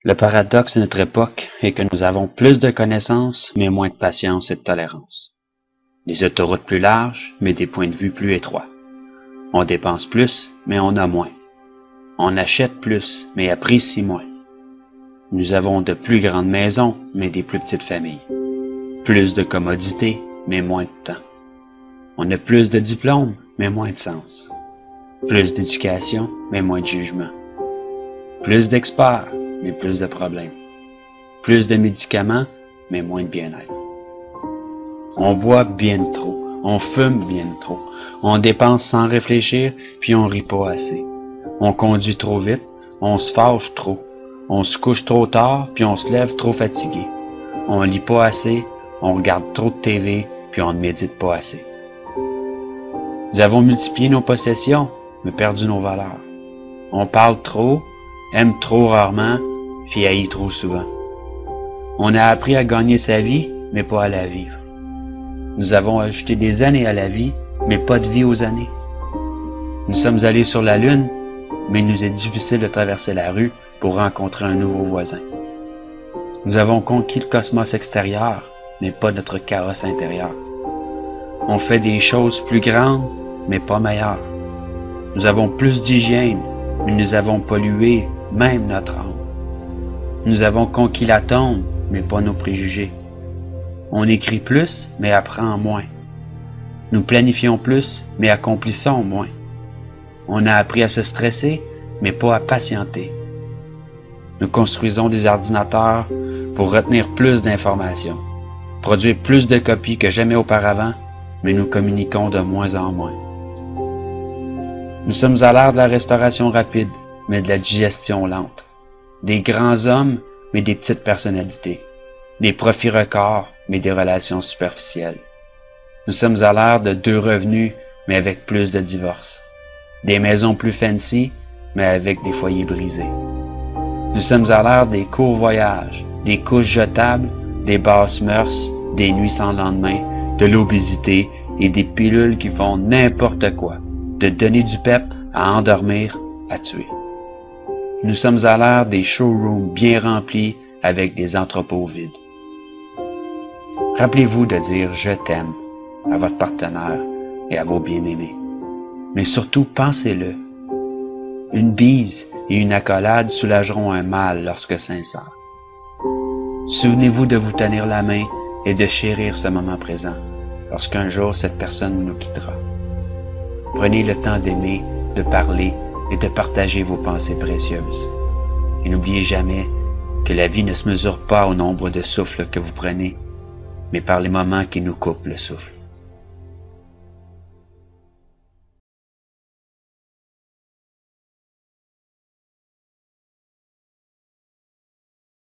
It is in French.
Le paradoxe de notre époque est que nous avons plus de connaissances, mais moins de patience et de tolérance. Des autoroutes plus larges, mais des points de vue plus étroits. On dépense plus, mais on a moins. On achète plus, mais apprécie moins. Nous avons de plus grandes maisons, mais des plus petites familles. Plus de commodités, mais moins de temps. On a plus de diplômes, mais moins de sens. Plus d'éducation, mais moins de jugement. Plus d'experts, mais plus de problèmes. Plus de médicaments, mais moins de bien-être. On boit bien trop, on fume bien trop, on dépense sans réfléchir, puis on rit pas assez. On conduit trop vite, on se fâche trop, on se couche trop tard, puis on se lève trop fatigué. On lit pas assez, on regarde trop de TV, puis on ne médite pas assez. Nous avons multiplié nos possessions, mais perdu nos valeurs. On parle trop, aime trop rarement, puis haït trop souvent. On a appris à gagner sa vie, mais pas à la vivre. Nous avons ajouté des années à la vie, mais pas de vie aux années. Nous sommes allés sur la Lune, mais il nous est difficile de traverser la rue pour rencontrer un nouveau voisin. Nous avons conquis le cosmos extérieur, mais pas notre carrosse intérieur. On fait des choses plus grandes, mais pas meilleures. Nous avons plus d'hygiène, mais nous avons pollué même notre âme. Nous avons conquis l'atome, mais pas nos préjugés. On écrit plus, mais apprend moins. Nous planifions plus, mais accomplissons moins. On a appris à se stresser, mais pas à patienter. Nous construisons des ordinateurs pour retenir plus d'informations, produire plus de copies que jamais auparavant, mais nous communiquons de moins en moins. Nous sommes à l'ère de la restauration rapide, mais de la digestion lente. Des grands hommes, mais des petites personnalités. Des profits records, mais des relations superficielles. Nous sommes à l'ère de 2 revenus, mais avec plus de divorces. Des maisons plus fancy, mais avec des foyers brisés. Nous sommes à l'ère des courts voyages, des couches jetables, des basses mœurs, des nuits sans lendemain, de l'obésité et des pilules qui font n'importe quoi, de donner du pep à endormir, à tuer. Nous sommes à l'ère des showrooms bien remplis avec des entrepôts vides. Rappelez-vous de dire « je t'aime » à votre partenaire et à vos bien-aimés. Mais surtout, pensez-le. Une bise et une accolade soulageront un mal lorsque sincère. Souvenez-vous de vous tenir la main et de chérir ce moment présent lorsqu'un jour cette personne nous quittera. Prenez le temps d'aimer, de parler et de partager vos pensées précieuses. Et n'oubliez jamais que la vie ne se mesure pas au nombre de souffles que vous prenez, mais par les moments qui nous coupent le souffle.